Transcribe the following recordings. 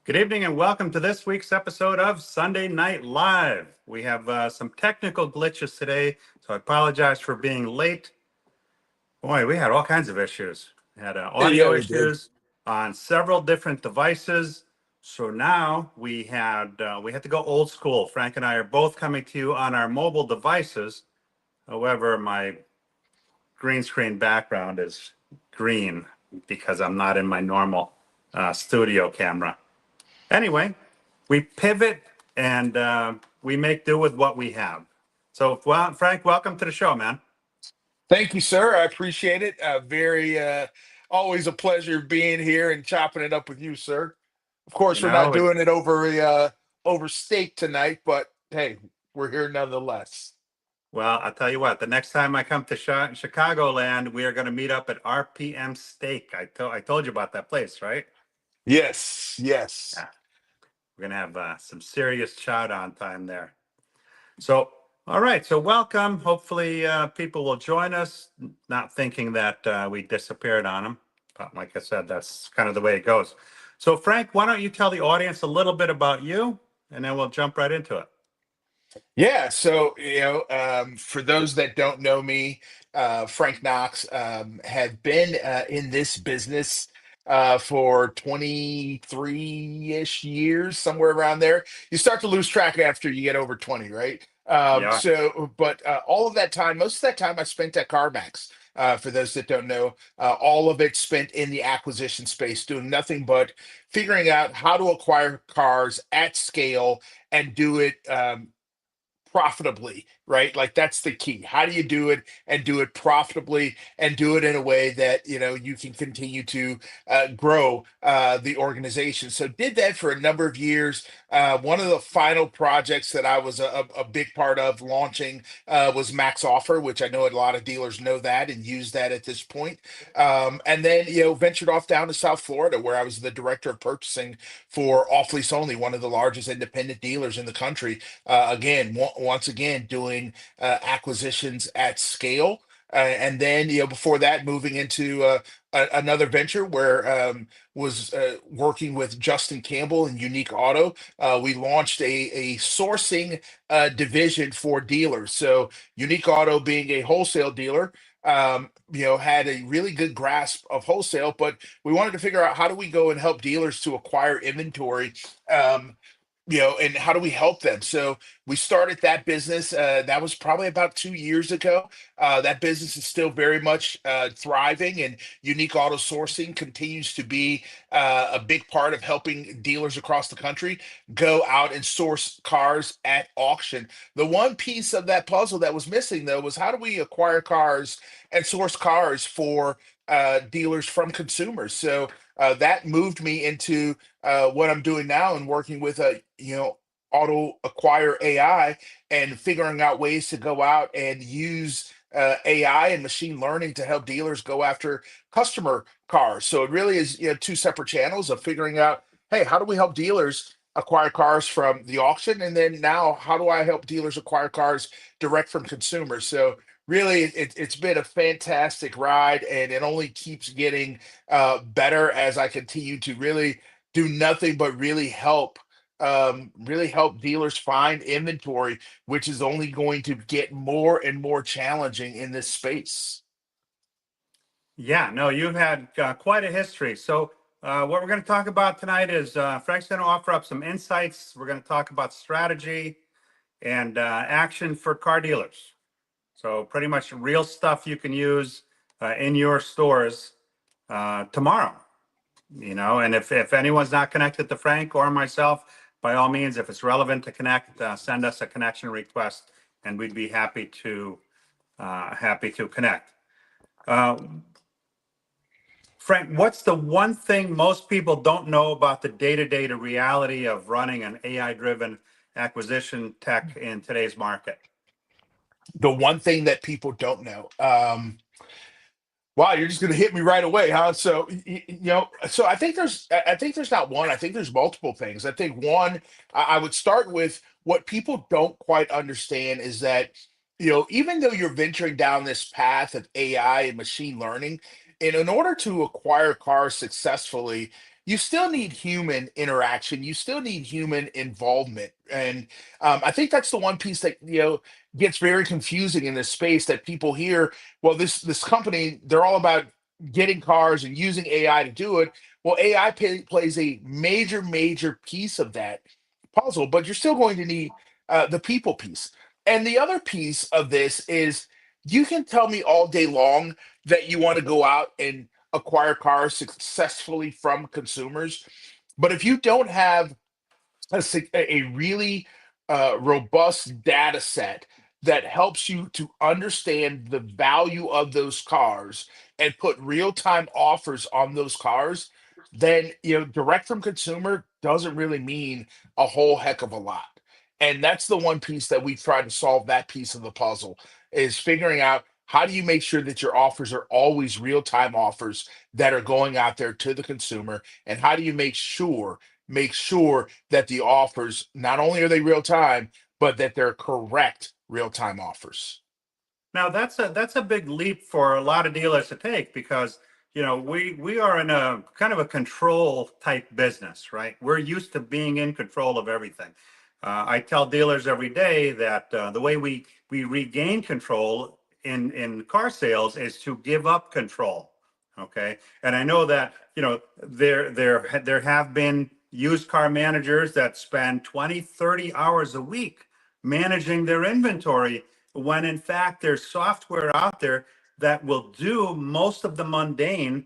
Good evening and welcome to this week's episode of Sunday Night Live. We have some technical glitches today, so I apologize for being late. Boy, we had all kinds of issues. We had Yeah, audio we did. issues on several different devices. So now we had to go old school. Frank and I are both coming to you on our mobile devices. However, my green screen background is green because I'm not in my normal studio camera. Anyway, we pivot and we make do with what we have. So, well, Frank, welcome to the show, man. Thank you, sir. I appreciate it. Very, always a pleasure being here and chopping it up with you, sir. Of You course, we're not know, doing it over steak tonight, but hey, we're here nonetheless. well, I'll tell you what. The next time I come to Chicagoland, we are going to meet up at RPM Steak. I told you about that place, right? Yes, yes. Yeah, we're going to have some serious chow down time there. So, all right. So, welcome. Hopefully, people will join us. Not thinking that we disappeared on them, but like I said, that's kind of the way it goes. So, Frank, why don't you tell the audience a little bit about you, and then we'll jump right into it. Yeah, so for those that don't know me, Frank Knox had been in this business for 23-ish years, somewhere around there. You start to lose track after you get over 20, right? Yeah. But all of that time, most of that time I spent at CarMax. For those that don't know, all of it spent in the acquisition space, doing nothing but figuring out how to acquire cars at scale and do it profitably, right? Like that's the key. How do you do it and do it profitably and do it in a way that you can continue to grow the organization? So did that for a number of years. One of the final projects that I was a big part of launching was Max Offer, which I know a lot of dealers know that and use that at this point. And then ventured off down to South Florida, where I was the director of purchasing for Off Lease Only, one of the largest independent dealers in the country, again, once again, doing acquisitions at scale. And then, before that, moving into another venture where was working with Justin Campbell and Unique Auto. We launched a sourcing division for dealers. So Unique Auto, being a wholesale dealer, had a really good grasp of wholesale, but we wanted to figure out how do we go and help dealers to acquire inventory. And how do we help them? So we started that business. That was probably about 2 years ago. That business is still very much thriving, and unique auto sourcing continues to be a big part of helping dealers across the country go out and source cars at auction. The one piece of that puzzle that was missing, though, was how do we acquire cars and source cars for dealers from consumers? So that moved me into what I'm doing now and working with Auto Acquire AI and figuring out ways to go out and use AI and machine learning to help dealers go after customer cars. So it really is two separate channels of figuring out, hey, how do we help dealers acquire cars from the auction, and then now how do I help dealers acquire cars direct from consumers? So really, it's been a fantastic ride, and it only keeps getting better as I continue to really do nothing but really help dealers find inventory, which is only going to get more and more challenging in this space. Yeah, no, you've had quite a history. So, what we're going to talk about tonight is Frank's going to offer up some insights. We're going to talk about strategy and action for car dealers. So, pretty much real stuff you can use in your stores tomorrow. And if anyone's not connected to Frank or myself, by all means, if it's relevant to connect, send us a connection request, and we'd be happy to connect. Uh, Frank, what's the one thing most people don't know about the day-to-day reality of running an AI-driven acquisition tech in today's market? The one thing that people don't know. Wow, you're just going to hit me right away, huh? So, so I think there's not one. I think there's multiple things. I think one, I would start with what people don't quite understand is that, even though you're venturing down this path of AI and machine learning, and in order to acquire cars successfully, you still need human interaction. You still need human involvement. And I think that's the one piece that, gets very confusing in this space, that people hear, well, this company, they're all about getting cars and using AI to do it. Well, AI plays a major, major piece of that puzzle, but you're still going to need the people piece. And the other piece of this is, you can tell me all day long that you want to go out and acquire cars successfully from consumers, but if you don't have a really robust data set that helps you to understand the value of those cars and put real-time offers on those cars, then direct from consumer doesn't really mean a whole heck of a lot. And that's the one piece that we try to solve, that piece of the puzzle, is figuring out how do you make sure that your offers are always real-time offers that are going out there to the consumer, and how do you make sure that the offers, not only are they real time, but that they're correct real time offers. Now that's a big leap for a lot of dealers to take, because we are in a kind of a control type business, right? We're used to being in control of everything. I tell dealers every day that the way we regain control in car sales is to give up control. Okay, and I know that there have been used car managers that spend 20, 30 hours a week managing their inventory, when in fact there's software out there that will do most of the mundane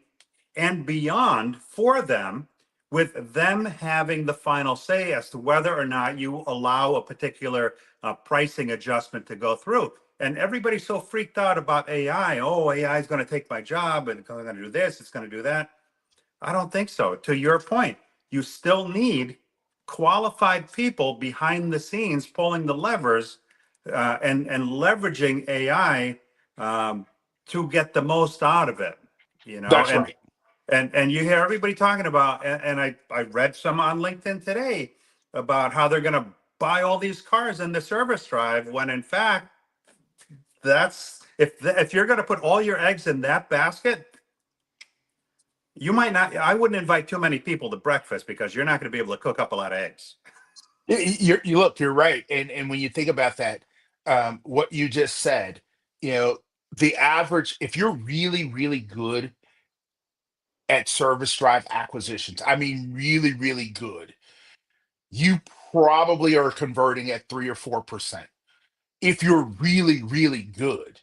and beyond for them, with them having the final say as to whether or not you allow a particular pricing adjustment to go through. And everybody's so freaked out about AI. Oh, AI is going to take my job, and it's going to do this, it's going to do that. I don't think so. To your point, you still need qualified people behind the scenes pulling the levers, and leveraging AI, to get the most out of it. You know, That's and right. and you hear everybody talking about, and I read some on LinkedIn today about how they're going to buy all these cars in the service drive, when in fact that's if you're going to put all your eggs in that basket, you might not. I wouldn't invite too many people to breakfast, because you're not going to be able to cook up a lot of eggs. You look, you're right. And when you think about that, what you just said, you know, the average, if you're really, really good at service drive acquisitions, I mean, really, really good, you probably are converting at 3 or 4%. If you're really, really good.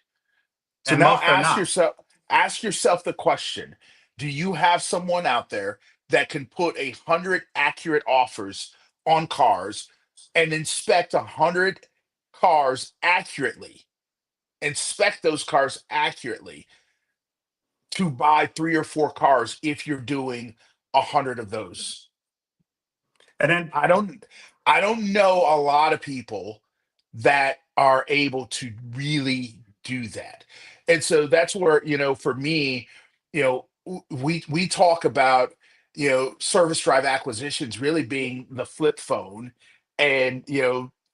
So And now most are not. ask yourself the question, do you have someone out there that can put 100 accurate offers on cars and inspect 100 cars accurately, inspect those cars accurately to buy 3 or 4 cars if you're doing 100 of those? And then, I don't I don't know a lot of people that are able to really do that. And so that's where, for me, we talk about, service drive acquisitions really being the flip phone, and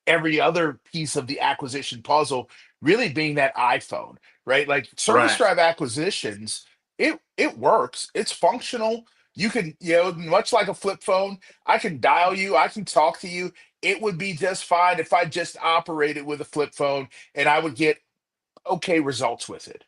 every other piece of the acquisition puzzle really being that iPhone, right? Like service right. drive acquisitions, it works, it's functional. You can, much like a flip phone, I can dial you, I can talk to you. It would be just fine if I just operated with a flip phone, and I would get okay results with it.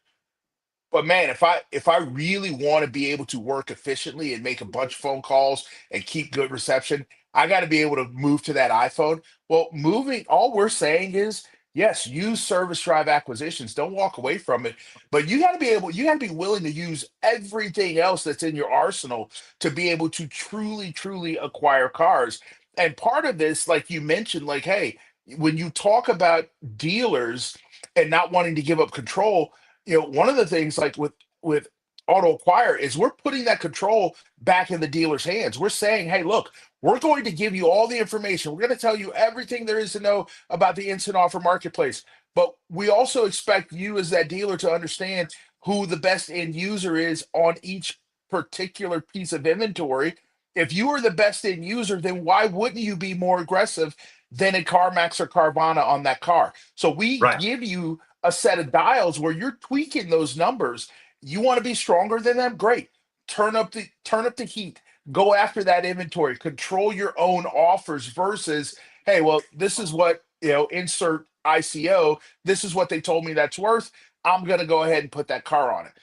But man, if I really want to be able to work efficiently and make a bunch of phone calls and keep good reception, I got to be able to move to that iPhone. Well, moving, all we're saying is, yes, use service drive acquisitions. Don't walk away from it. But you got to be willing to use everything else that's in your arsenal to be able to truly, truly acquire cars. And part of this, like you mentioned, like, hey, when you talk about dealers and not wanting to give up control, one of the things, like with auto acquire, is we're putting that control back in the dealer's hands. We're saying, hey, look, we're going to give you all the information, we're going to tell you everything there is to know about the instant offer marketplace, but we also expect you as that dealer to understand who the best end user is on each particular piece of inventory. If you are the best end user, then why wouldn't you be more aggressive than a CarMax or Carvana on that car? So we Right. give you a set of dials where you're tweaking those numbers. You want to be stronger than them? Great. Turn up the heat. Go after that inventory, control your own offers versus, hey, well, this is what, insert ICO, this is what they told me that's worth. I'm going to go ahead and put that car on it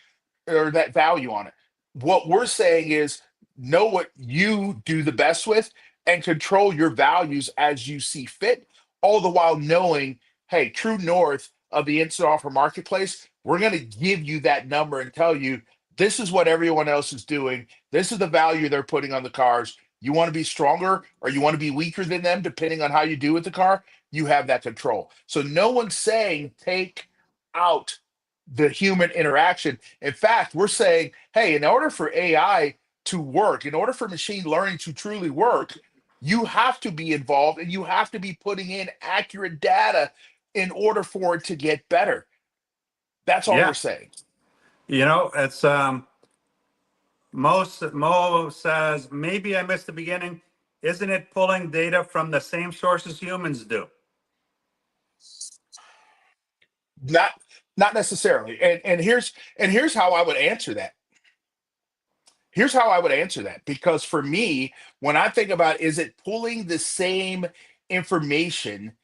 or that value on it. What we're saying is know what you do the best with and control your values as you see fit, all the while knowing, hey, true north of the instant offer marketplace, we're going to give you that number and tell you this is what everyone else is doing. This is the value they're putting on the cars. You want to be stronger or you want to be weaker than them, depending on how you do with the car, you have that control. So no one's saying take out the human interaction. In fact, we're saying, hey, in order for AI to work, in order for machine learning to truly work, you have to be involved and you have to be putting in accurate data in order for it to get better. That's all we're Yeah. saying. It's Mo says, maybe I missed the beginning. Isn't it pulling data from the same sources humans do? Not not necessarily. And here's how I would answer that. Here's how I would answer that. Because for me, when I think about is it pulling the same information,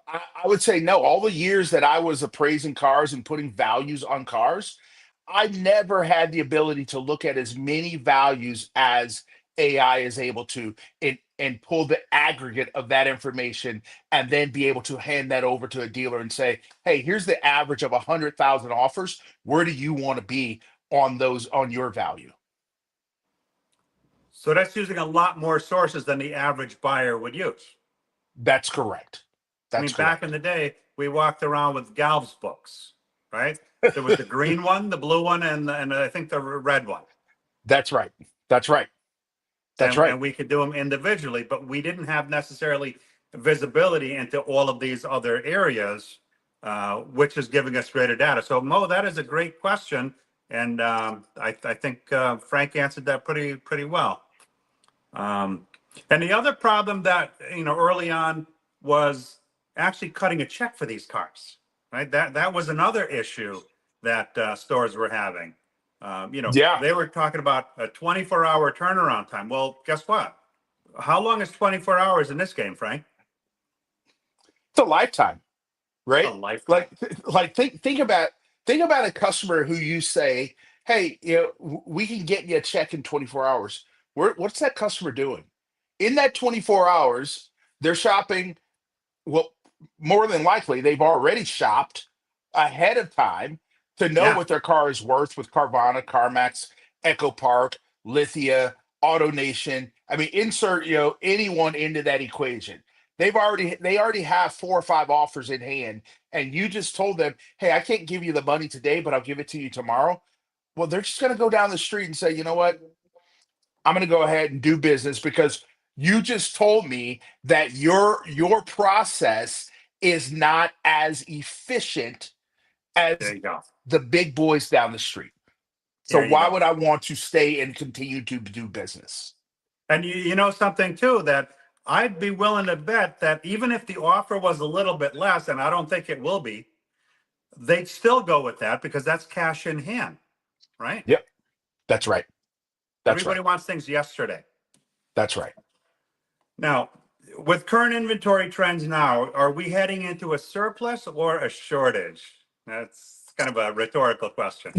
I would say no. All the years that I was appraising cars and putting values on cars, I never had the ability to look at as many values as AI is able to and pull the aggregate of that information and then be able to hand that over to a dealer and say, hey, here's the average of 100,000 offers. Where do you want to be on those on your value? So that's using a lot more sources than the average buyer would use. That's correct. I That's mean, back in correct. the day, we walked around with Galv's books, right? There was the green one, the blue one, and I think the red one. That's right. That's right. That's right. And we could do them individually, but we didn't have necessarily visibility into all of these other areas, which is giving us greater data. So Mo, that is a great question, and I think Frank answered that pretty well. Um, and the other problem that early on was actually cutting a check for these cars, right? That was another issue that stores were having. Yeah. They were talking about a 24-hour turnaround time. Well, guess what? How long is 24 hours in this game, Frank? It's a lifetime, It's a right? lifetime. Like think about a customer who you say, "Hey, we can get you a check in 24 hours." What's that customer doing? In that 24 hours, they're shopping. Well, more than likely, they've already shopped ahead of time to know Yeah, what their car is worth with Carvana, CarMax, Echo Park, Lithia, AutoNation. I mean, insert anyone into that equation. They already have 4 or 5 offers in hand, and you just told them, "Hey, I can't give you the money today, but I'll give it to you tomorrow." Well, they're just going to go down the street and say, "You know what? I'm going to go ahead and do business because you just told me that your process is not as efficient there as you go. the big boys down the street. So There you why go. would I want to stay and continue to do business?" And you know something too that I'd be willing to bet that even if the offer was a little bit less, and I don't think it will be, they'd still go with that because that's cash in hand, right? Yep, that's right. That's Everybody right. wants things yesterday. That's right. Now, with current inventory trends now, are we heading into a surplus or a shortage? That's kind of a rhetorical question.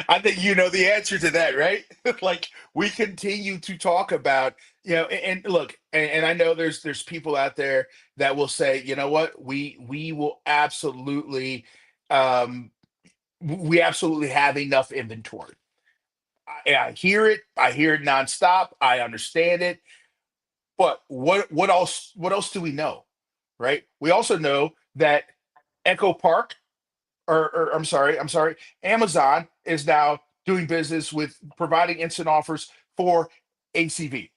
I think you know the answer to that, right? Like we continue to talk about, and look, and I know there's people out there that will say, you know what, we will absolutely, um, we absolutely have enough inventory. I hear it. I hear it nonstop. I understand it. But what else? What else do we know? Right? We also know that Echo Park or I'm sorry, Amazon is now doing business with providing instant offers for ACV,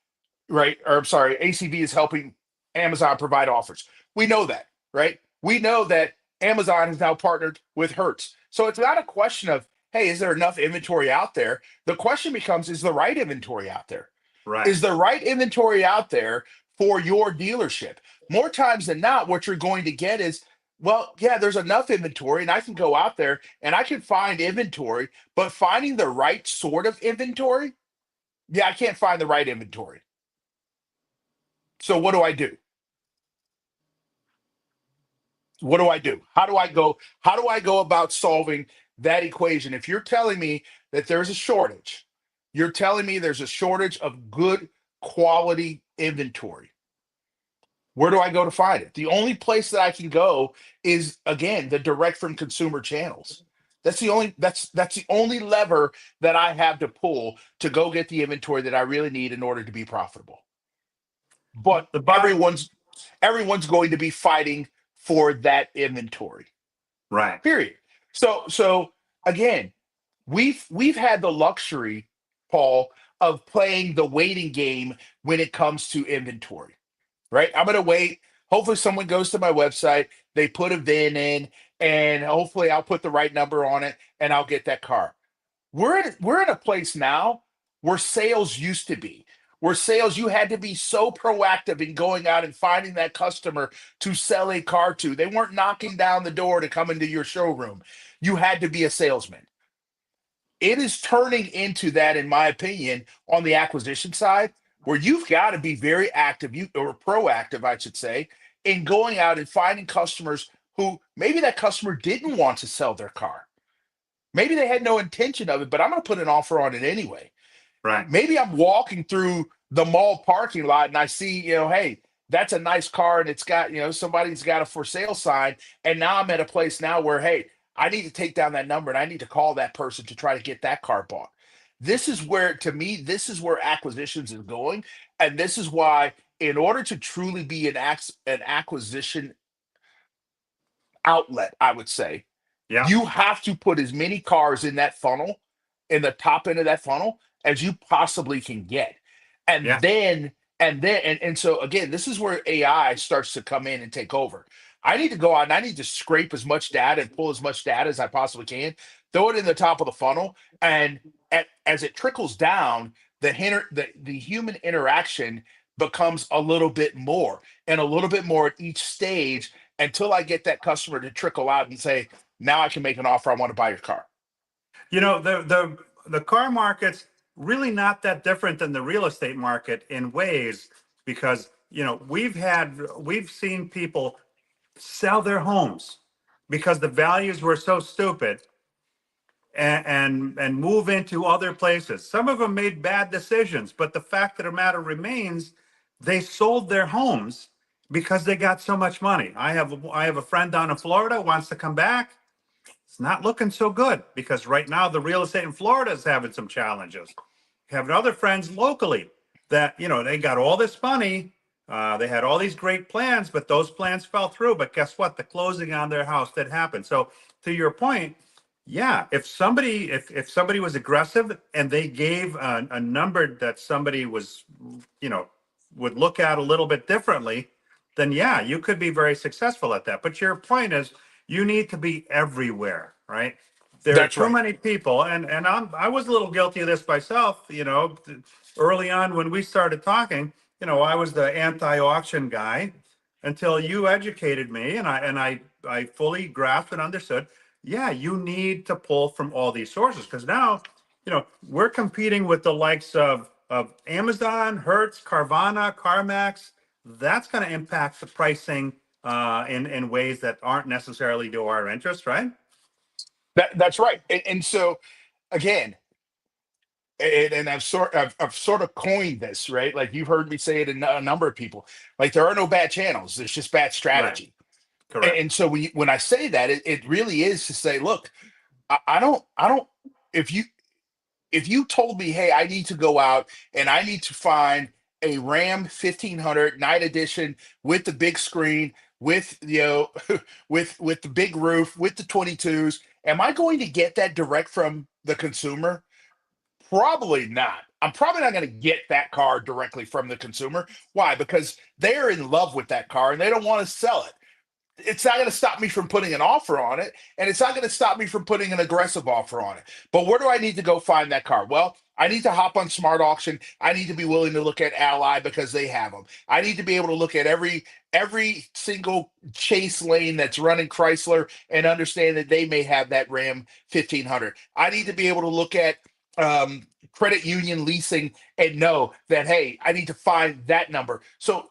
right? Or I'm sorry, ACV is helping Amazon provide offers. We know that, right? We know that Amazon has now partnered with Hertz. So it's not a question of, hey, is there enough inventory out there? The question becomes, is the right inventory out there? Right. Is the right inventory out there for your dealership? More times than not, what you're going to get is, well, yeah, there's enough inventory, and I can go out there and I can find inventory, but finding the right sort of inventory Yeah, I can't find the right inventory. So what do I do? What do I do? How do I go about solving that equation? If you're telling me that there's a shortage, you're telling me there's a shortage of good quality inventory. Where do I go to find it? The only place that I can go is, again, the direct from consumer channels. That's the only lever that I have to pull to go get the inventory that I really need in order to be profitable. But The bot, everyone's going to be fighting for that inventory. right. Period. So again, we've had the luxury, Paul, of playing the waiting game when it comes to inventory, right? I'm gonna wait. Hopefully someone goes to my website, they put a VIN in, and hopefully I'll put the right number on it and I'll get that car. We're in a place now where sales used to be. Where sales, you had to be so proactive in going out and finding that customer to sell a car to. They weren't knocking down the door to come into your showroom. You had to be a salesman. It is turning into that, in my opinion, on the acquisition side, where you've got to be very active, you or proactive, I should say, in going out and finding customers who maybe that customer didn't want to sell their car. Maybe they had no intention of it, but I'm going to put an offer on it anyway. Right. Maybe I'm walking through the mall parking lot and I see, hey, that's a nice car and it's got, somebody's got a for sale sign. And now I'm at a place now where, hey, I need to take down that number and I need to call that person to try to get that car bought. This is where, to me, this is where acquisitions is going. And this is why, in order to truly be an acquisition outlet, I would say, Yeah. you have to put as many cars in that funnel, in the top end of that funnel, as you possibly can get. And Yeah. then, and so again, this is where AI starts to come in and take over. I need to go out and I need to scrape as much data and pull as much data as I possibly can, throw it in the top of the funnel, and as it trickles down, the human interaction becomes a little bit more and a little bit more at each stage until I get that customer to trickle out and say, now I can make an offer. I want to buy your car. The car market's really not that different than the real estate market in ways, because we've seen people sell their homes because the values were so stupid, and move into other places. Some of them made bad decisions, but the fact of the matter remains, they sold their homes because they got so much money. I have a friend down in Florida who wants to come back. It's not looking so good because right now the real estate in Florida is having some challenges. Having other friends locally that, they got all this money. They had all these great plans, but those plans fell through. But guess what? The closing on their house did happen. So to your point, yeah, if somebody was aggressive and they gave a number that somebody was, you know, would look at a little bit differently, then yeah, you could be very successful at that. But your point is, you need to be everywhere, right? There are That's too right. many people, and I was a little guilty of this myself. Early on when we started talking, I was the anti-auction guy until you educated me, and I fully grasped and understood. Yeah, you need to pull from all these sources because now, we're competing with the likes of Amazon, Hertz, Carvana, CarMax. That's going to impact the pricing in ways that aren't necessarily to our interest, right? That's right. And so again, and I've sort of coined this, right? Like you've heard me say it in a number of people. Like there are no bad channels. There's just bad Right. strategy. And, Correct. and so when I say that, it really is to say, look, I don't. If you told me, hey, I need to go out and I need to find a Ram 1500 night edition with the big screen, with with the big roof, with the 22s, am I going to get that direct from the consumer? Probably not. I'm probably not going to get that car directly from the consumer. Why? Because they're in love with that car and they don't want to sell it. It's not going to stop me from putting an offer on it, and it's not going to stop me from putting an aggressive offer on it. But where do I need to go find that car? Well, I need to hop on Smart Auction. I need to be willing to look at Ally because they have them. I need to be able to look at every single chase lane that's running Chrysler and understand that they may have that Ram 1500. I need to be able to look at credit union leasing and know that, hey, I need to find that number. So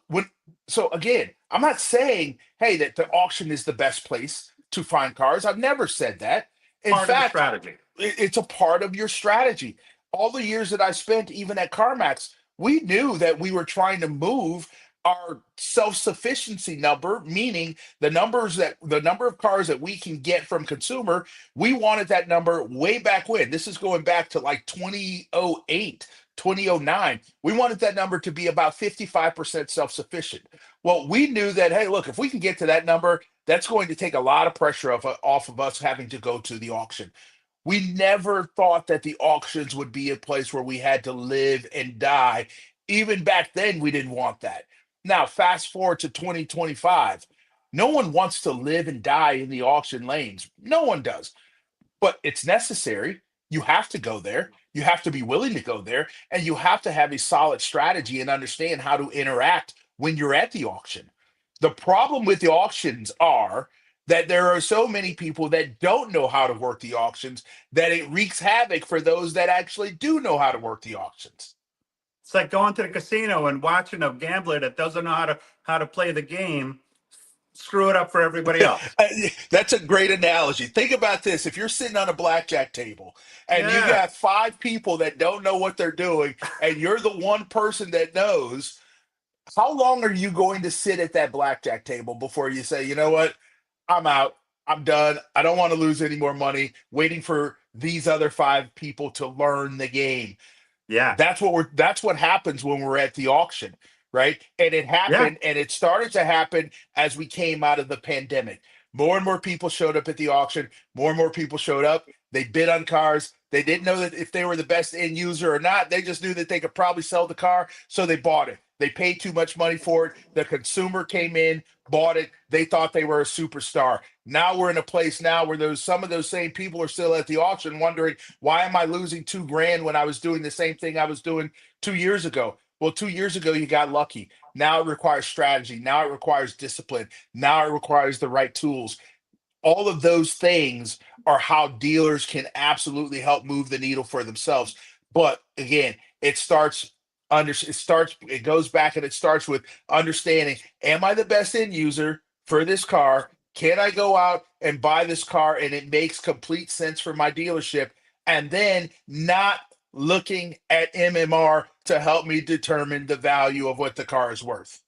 again, I'm not saying, hey, that the auction is the best place to find cars. I've never said that. In Part of the fact, strategy. it's a part of your strategy. All the years that I spent, even at CarMax, we knew that we were trying to move our self-sufficiency number, meaning the number of cars that we can get from consumer. We wanted that number way back when. This is going back to like 2008, 2009. We wanted that number to be about 55% self-sufficient. Well, we knew that, hey, look, if we can get to that number, that's going to take a lot of pressure off of us having to go to the auction. We never thought that the auctions would be a place where we had to live and die. Even back then, we didn't want that. Now, fast forward to 2025. No one wants to live and die in the auction lanes. No one does, but it's necessary. You have to go there. You have to be willing to go there, and you have to have a solid strategy and understand how to interact when you're at the auction. The problem with the auctions are that there are so many people that don't know how to work the auctions that it wreaks havoc for those that actually do know how to work the auctions. It's like going to the casino and watching a gambler that doesn't know how to play the game screw it up for everybody else. That's a great analogy. Think about this. If you're sitting on a blackjack table and you Yeah, got five people that don't know what they're doing, and you're the one person that knows, how long are you going to sit at that blackjack table before you say, you know what? I'm out. I'm done. I don't want to lose any more money waiting for these other five people to learn the game. yeah, That's what happens when we're at the auction, right? And it yeah, happened, and it started to happen as we came out of the pandemic. More and more people showed up at the auction. More and more people showed up. They bid on cars. They didn't know that if they were the best end user or not. They just knew that they could probably sell the car, so they bought it. They paid too much money for it. The consumer came in, bought it. They thought they were a superstar. Now we're in a place now where those some of those same people are still at the auction wondering, why am I losing 2 grand when I was doing the same thing I was doing 2 years ago? Well, 2 years ago, you got lucky. Now it requires strategy. Now it requires discipline. Now it requires the right tools. All of those things are how dealers can absolutely help move the needle for themselves. But again, it goes back and it starts with understanding, am I the best end user for this car? Can I go out and buy this car and it makes complete sense for my dealership? And then not looking at MMR to help me determine the value of what the car is worth.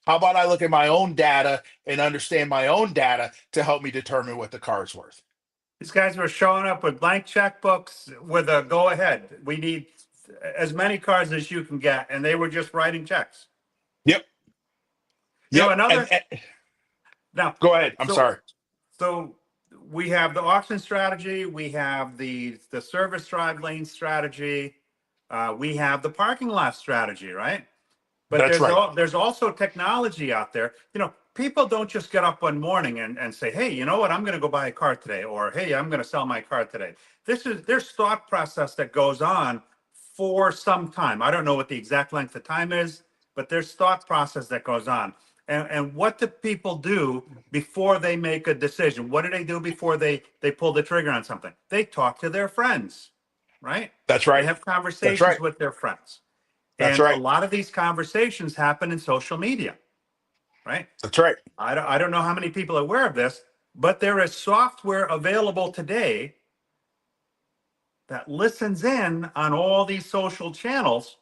How about I look at my own data and understand my own data to help me determine what the car is worth? these guys were showing up with blank checkbooks with a go ahead. We need as many cars as you can get, and they were just writing checks. Yep. You know, Yep. another And now, go ahead. I'm so sorry. so we have the auction strategy, we have the service drive lane strategy, we have the parking lot strategy, right? But That's right. there's also technology out there. You know, people don't just get up one morning and say, hey, you know what, I'm going to go buy a car today, or hey, I'm going to sell my car today. There's thought process that goes on for some time. I don't know what the exact length of time is, but there's thought process that goes on. And what do people do before they make a decision? What do they do before they pull the trigger on something? They talk to their friends, right? That's They right. have That's conversations right. with their friends. That's And a right. lot of these conversations happen in social media, right? That's right. I don't know how many people are aware of this, but there is software available today that listens in on all these social channels,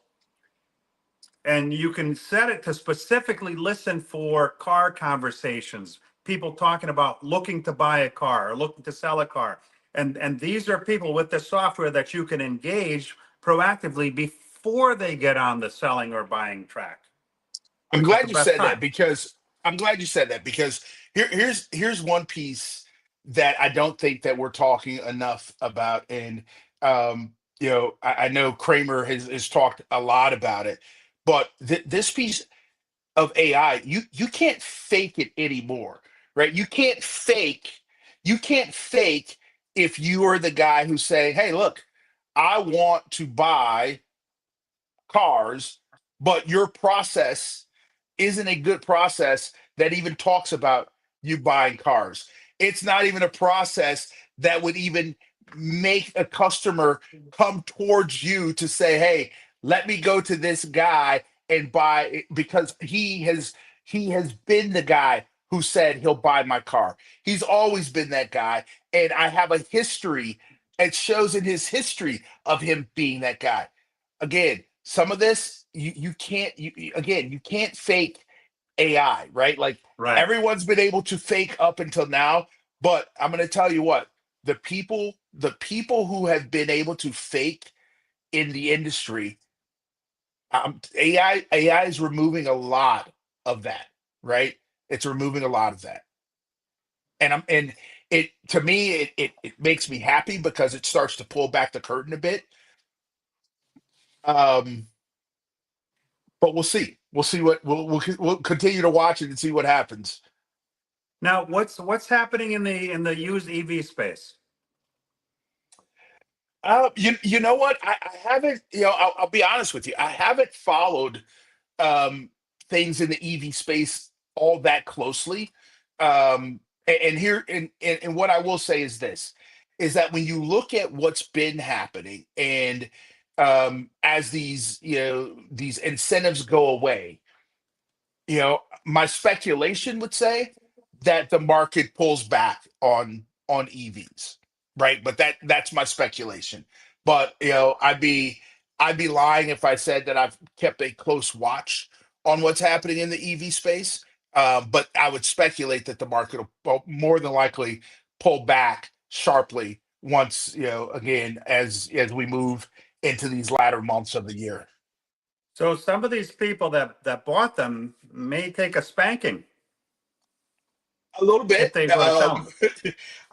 and you can set it to specifically listen for car conversations, people talking about looking to buy a car or looking to sell a car. And these are people with the software that you can engage proactively before they get on the selling or buying track I'm at the glad you best said that time. because I'm glad you said that because here's one piece that I don't think that we're talking enough about. And I know Kramer has talked a lot about it, but this piece of AI, you can't fake it anymore, right? You can't fake if you are the guy who's saying, hey, look, I want to buy cars, but your process isn't a good process that even talks about you buying cars. It's not even a process that would even make a customer come towards you to say, "Hey, let me go to this guy and buy it," because he has been the guy who said he'll buy my car. He's always been that guy, and I have a history. It shows in his history of him being that guy. Again, some of this you can't again, you can't fake AI, right? Like Right. everyone's been able to fake up until now, but I'm going to tell you what, the people who have been able to fake in the industry, AI is removing a lot of that, right? It's removing a lot of that. And it, to me, it makes me happy because it starts to pull back the curtain a bit. Um, but we'll see. We'll see what we'll continue to watch it and see what happens. Now, what's happening in the used EV space? You know what? I haven't. I'll be honest with you. I haven't followed um, things in the EV space all that closely. And here, and what I will say is this: is that when you look at what's been happening, and as these incentives go away, my speculation would say that the market pulls back on EVs, right? But that's my speculation. But I'd be lying if I said that I've kept a close watch on what's happening in the EV space. But I would speculate that the market will more than likely pull back sharply once, again, as we move into these latter months of the year. So some of these people that bought them may take a spanking A little if bit. they go to sell them.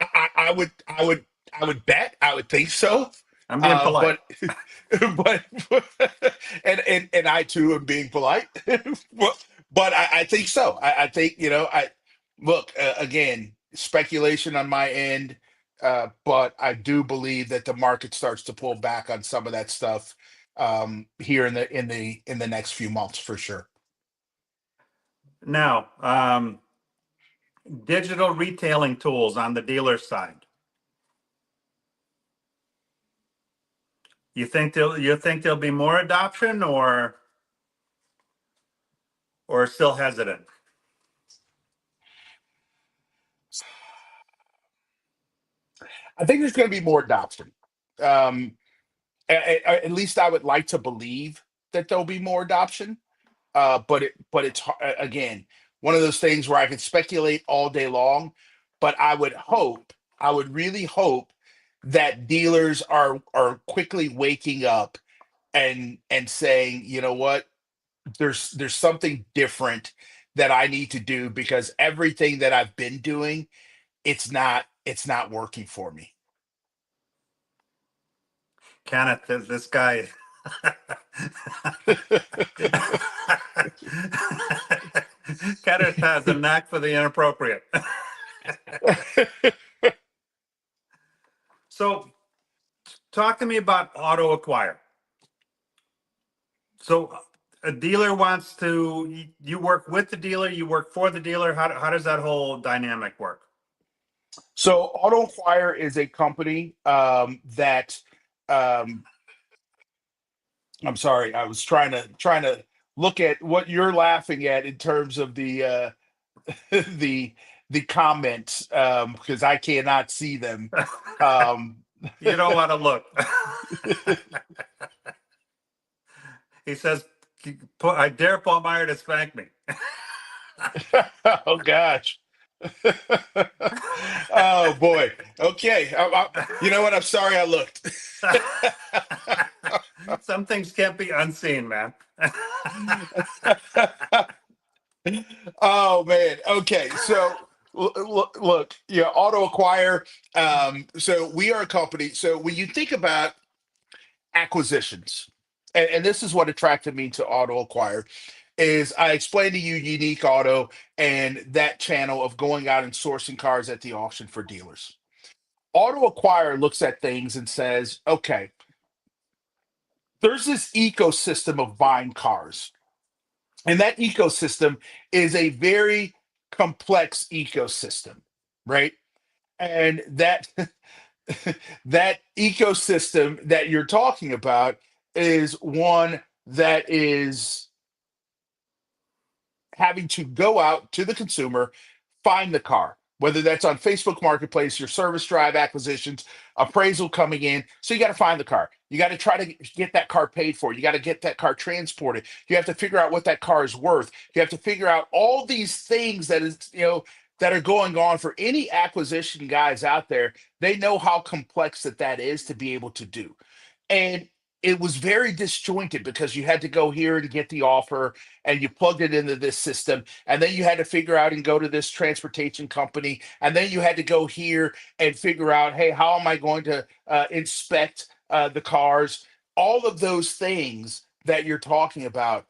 I would bet. I would think so. I'm being polite. But but and I too am being polite. But I think so. I think I look, again, speculation on my end. But I do believe that the market starts to pull back on some of that stuff here in the next few months for sure. Now, digital retailing tools on the dealer side. You think there'll be more adoption or still hesitant? I think there's going to be more adoption. Um, at least I would like to believe that there'll be more adoption. But it's again one of those things where I could speculate all day long. But I would really hope that dealers are quickly waking up and saying, you know what, there's something different that I need to do because everything that I've been doing, it's not working for me. Kenneth, this guy. Kenneth has a knack for the inappropriate. So, talk to me about auto acquire. So, a dealer wants to, you work with the dealer, you work for the dealer. How does that whole dynamic work? So AutoAcquire is a company that um, I'm sorry, I was trying to look at what you're laughing at in terms of the the the comments because I cannot see them. Um, You don't want to look. He says, I dare Paul Meyer to spank me. oh gosh. Oh boy. Okay. You know what? I'm sorry I looked. Some things can't be unseen, man. Oh man. Okay. So look, yeah, auto acquire. So we are a company. So when you think about acquisitions, and this is what attracted me to auto acquire, is I explained to you unique auto and that channel of going out and sourcing cars at the auction for dealers. Auto acquire looks at things and says, okay, there's this ecosystem of buying cars. And that ecosystem is a very complex ecosystem, right? And that that ecosystem that you're talking about is one that is having to go out to the consumer, find the car, whether that's on Facebook Marketplace, your service drive acquisitions, appraisal coming in. So you got to find the car. You got to try to get that car paid for. You got to get that car transported. You have to figure out what that car is worth. You have to figure out all these things that is, that are going on for any acquisition guys out there. They know how complex that is to be able to do. And it was very disjointed because you had to go here and get the offer and you plugged it into this system, and then you had to figure out and go to this transportation company, and then you had to go here and figure out, hey, how am I going to inspect the cars? All of those things that you're talking about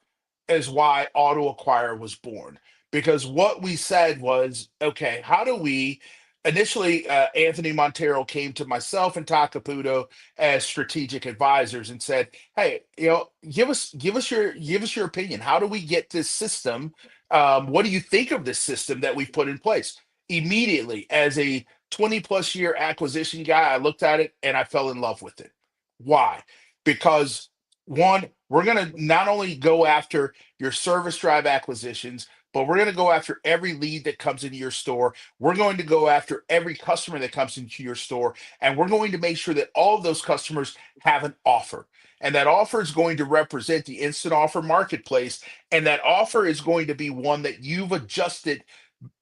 is why Auto Acquire was born, because what we said was, okay, how do we initially, Anthony Montero came to myself and Takaputo as strategic advisors and said, "Hey, give us your opinion. How do we get this system? What do you think of this system that we've put in place?" Immediately, as a 20 plus year acquisition guy, I looked at it and I fell in love with it. Why? Because one, we're going to not only go after your service drive acquisitions, but we're going to go after every lead that comes into your store. We're going to go after every customer that comes into your store, and we're going to make sure that all of those customers have an offer. And that offer is going to represent the instant offer marketplace. And that offer is going to be one that you've adjusted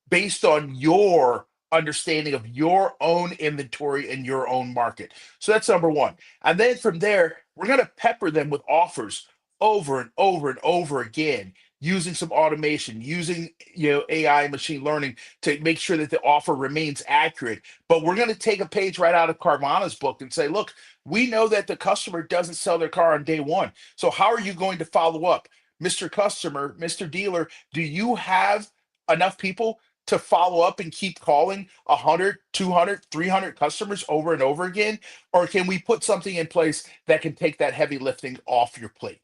based on your understanding of your own inventory and your own market. So that's number one. And then from there, we're going to pepper them with offers over and over and over again, using some automation, using AI and machine learning to make sure that the offer remains accurate. But we're going to take a page right out of Carvana's book and say, look, we know that the customer doesn't sell their car on day one. So how are you going to follow up? Mr. Customer, Mr. Dealer, do you have enough people to follow up and keep calling 100, 200, 300 customers over and over again? Or can we put something in place that can take that heavy lifting off your plate?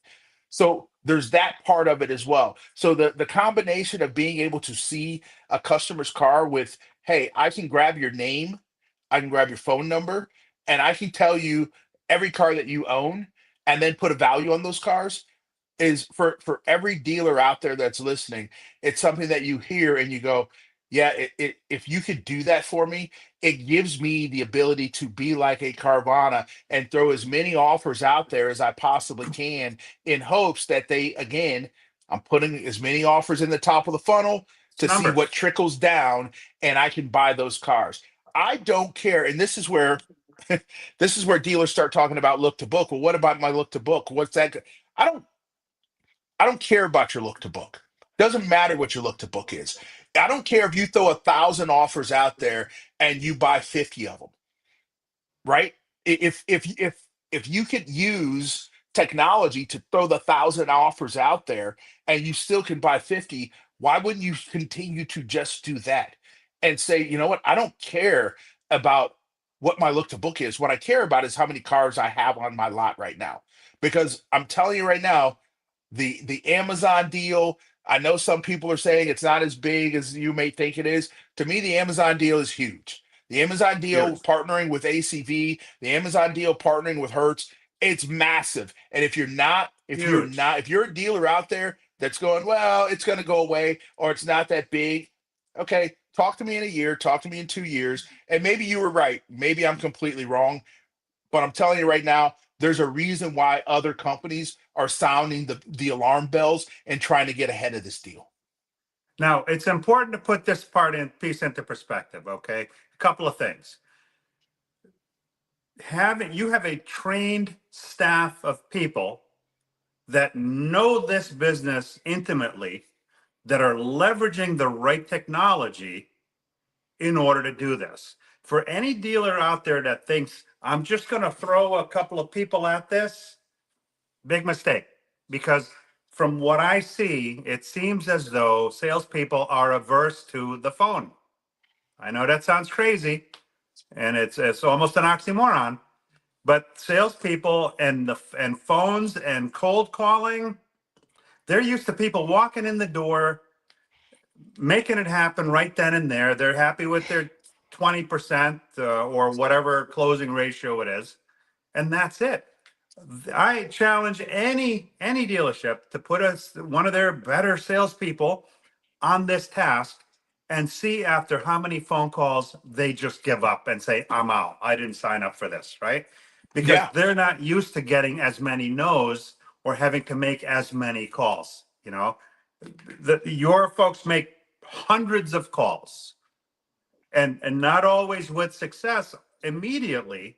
So there's that part of it as well. So the combination of being able to see a customer's car with, hey, I can grab your name, I can grab your phone number, and I can tell you every car that you own, and then put a value on those cars, is for every dealer out there that's listening. It's something that you hear and you go, yeah, if you could do that for me, it gives me the ability to be like a Carvana and throw as many offers out there as I possibly can, in hopes that they, again, I'm putting as many offers in the top of the funnel It's to see what numbers. trickles down, and I can buy those cars. I don't care. And this is where this is where dealers start talking about look to book. Well, what about my look to book? What's that? I don't I don't care about your look to book. Doesn't matter what your look to book is. I don't care if you throw 1,000 offers out there and you buy 50 of them, right? If you could use technology to throw the 1,000 offers out there and you still can buy 50, why wouldn't you continue to just do that and say, you know what? I don't care about what my look to book is. What I care about is how many cars I have on my lot right now. Because I'm telling you right now, the Amazon deal, I know some people are saying it's not as big as you may think it is. To me, the Amazon deal is huge. The Amazon deal Huge. partnering with ACV, the Amazon deal partnering with Hertz, it's massive. And Huge. if you're a dealer out there that's going, well, it's going to go away or it's not that big, okay, talk to me in a year, talk to me in 2 years, and maybe you were right. Maybe I'm completely wrong, but I'm telling you right now, there's a reason why other companies are sounding the alarm bells and trying to get ahead of this deal. Now, it's important to put this piece into perspective, okay? A couple of things. You have a trained staff of people that know this business intimately, that are leveraging the right technology in order to do this. For any dealer out there that thinks, I'm just going to throw a couple of people at this, big mistake. Because from what I see, it seems as though salespeople are averse to the phone. I know that sounds crazy, and it's almost an oxymoron. But salespeople and phones and cold calling, they're used to people walking in the door, making it happen right then and there. They're happy with their 20% or whatever closing ratio it is, and that's it. I challenge any dealership to put one of their better salespeople on this task and see after how many phone calls they just give up and say, I'm out. I didn't sign up for this, right? Because Yeah. they're not used to getting as many no's or having to make as many calls. Your folks make hundreds of calls and not always with success immediately,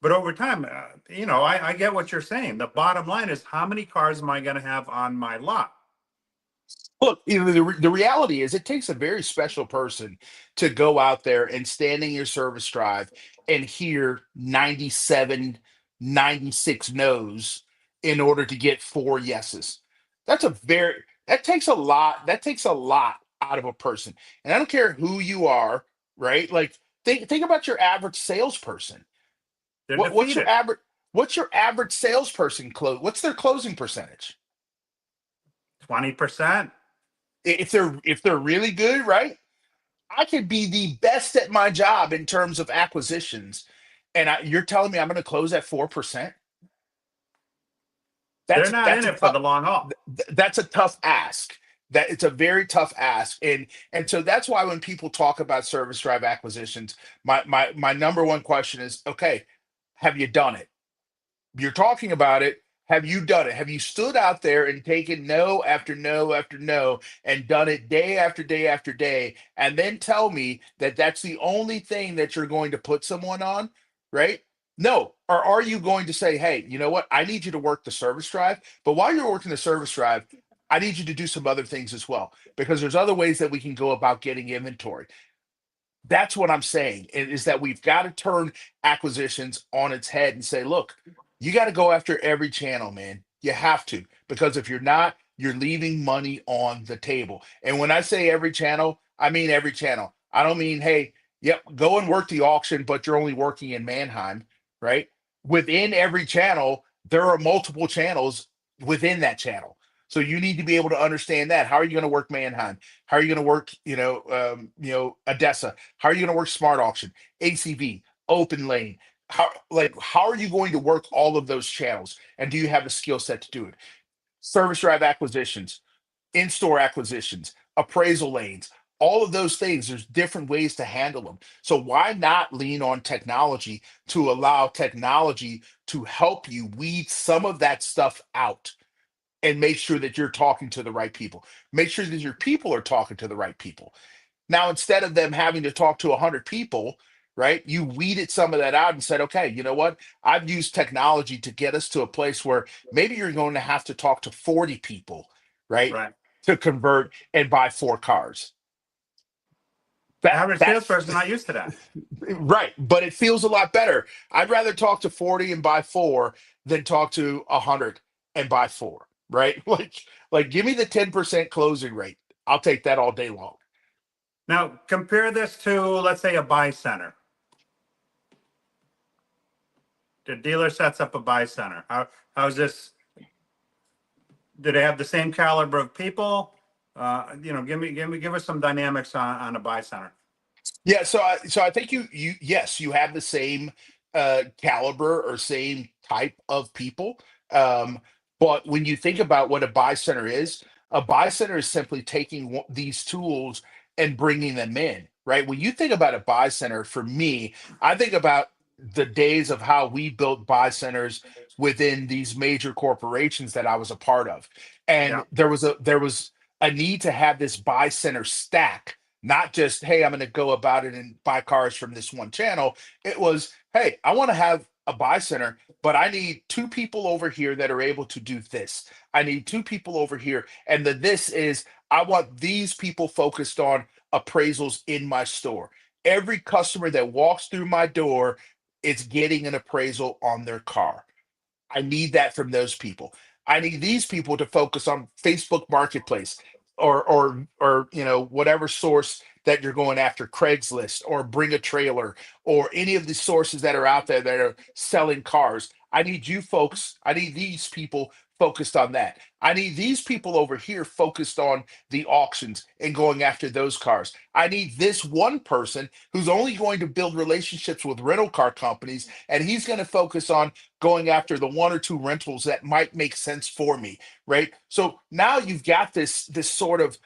but over time, I get what you're saying. The bottom line is, how many cars am I going to have on my lot? Look, the reality is it takes a very special person to go out there and stand in your service drive and hear 97, 96 no's in order to get 4 yeses. That takes a lot. That takes a lot out of a person. And I don't care who you are, right? Like think about your average salesperson. They're What's your defeated. average salesperson what's their closing percentage? 20%. If they're really good, right? I could be the best at my job in terms of acquisitions, and you're telling me I'm going to close at 4%? They're That's not that's in a it for tough the long haul. that's a tough ask. That it's a very tough ask, and so that's why when people talk about service drive acquisitions, my number one question is, okay, have you done it? You're talking about it. Have you done it? Have you stood out there and taken no after no after no and done it day after day after day? And then tell me that that's the only thing that you're going to put someone on, right? No. Or are you going to say, hey, you know what? I need you to work the service drive. But while you're working the service drive, I need you to do some other things as well, because there's other ways that we can go about getting inventory. That's what I'm saying, is that we've got to turn acquisitions on its head and say, look, you got to go after every channel, man. You have to, because if you're not, you're leaving money on the table. And when I say every channel, I mean every channel. I don't mean, hey, yep, go and work the auction, but you're only working in Manheim, right? Within every channel, there are multiple channels within that channel. So you need to be able to understand that. How are you going to work Manheim? How are you going to work, Odessa? How are you going to work Smart Auction, ACV, Open Lane? How are you going to work all of those channels? And do you have the skill set to do it? Service drive acquisitions, in-store acquisitions, appraisal lanes, all of those things. There's different ways to handle them. So why not lean on technology to allow technology to help you weed some of that stuff out? And make sure that you're talking to the right people. Make sure that your people are talking to the right people. Now, instead of them having to talk to 100 people, right, you weeded some of that out and said, okay, you know what? I've used technology to get us to a place where maybe you're going to have to talk to 40 people, right, Right. to convert and buy 4 cars. Average That's salesperson not used to that. right, but it feels a lot better. I'd rather talk to 40 and buy 4 than talk to 100 and buy 4, right? Like give me the 10% closing rate. I'll take that all day long. Now, compare this to, let's say, a buy center. The dealer sets up a buy center. How's this? Do they have the same caliber of people? Give us some dynamics on a buy center. Yeah, so I think yes, you have the same caliber or same type of people. Um, but when you think about what a buy center is simply taking these tools and bringing them in, right? When you think about a buy center, for me, I think about the days of how we built buy centers within these major corporations that I was a part of. Yeah. And there was a need to have this buy center stack, not just, hey, I'm going to go about it and buy cars from this one channel. It was, hey, I want to have a buy center, but I need 2 people over here that are able to do this. I need 2 people over here. And this is, I want these people focused on appraisals in my store. Every customer that walks through my door is getting an appraisal on their car. I need that from those people. I need these people to focus on Facebook Marketplace, or whatever source that you're going after, Craigslist or Bring a Trailer or any of the sources that are out there that are selling cars. I need you folks, I need these people focused on that. I need these people over here focused on the auctions and going after those cars. I need this one person who's only going to build relationships with rental car companies, and he's going to focus on going after the one or two rentals that might make sense for me, right? So now you've got this sort of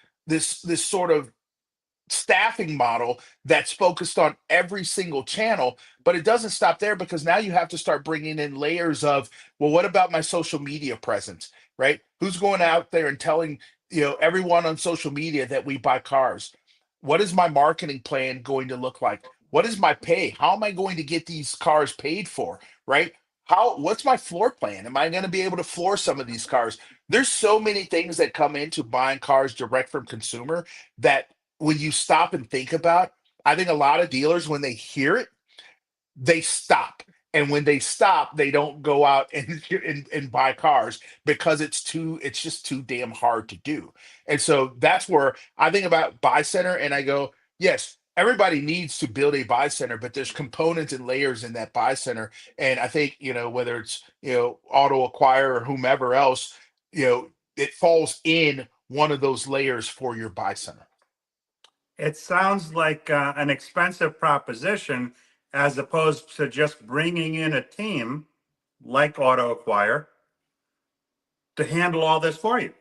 staffing model that's focused on every single channel, but it doesn't stop there, because now you have to start bringing in layers of, well, what about my social media presence, right? Who's going out there and telling, everyone on social media that we buy cars? What is my marketing plan going to look like? What is my pay? How am I going to get these cars paid for, right? What's my floor plan? Am I going to be able to floor some of these cars? There's so many things that come into buying cars direct from consumer that, when you stop and think about, I think a lot of dealers, when they hear it, they stop. And when they stop, they don't go out and buy cars, because it's just too damn hard to do. And so that's where I think about buy center, and I go, yes, everybody needs to build a buy center, but there's components and layers in that buy center. And I think, whether it's, auto acquire or whomever else, it falls in one of those layers for your buy center. It sounds like an expensive proposition as opposed to just bringing in a team like AutoAcquire to handle all this for you.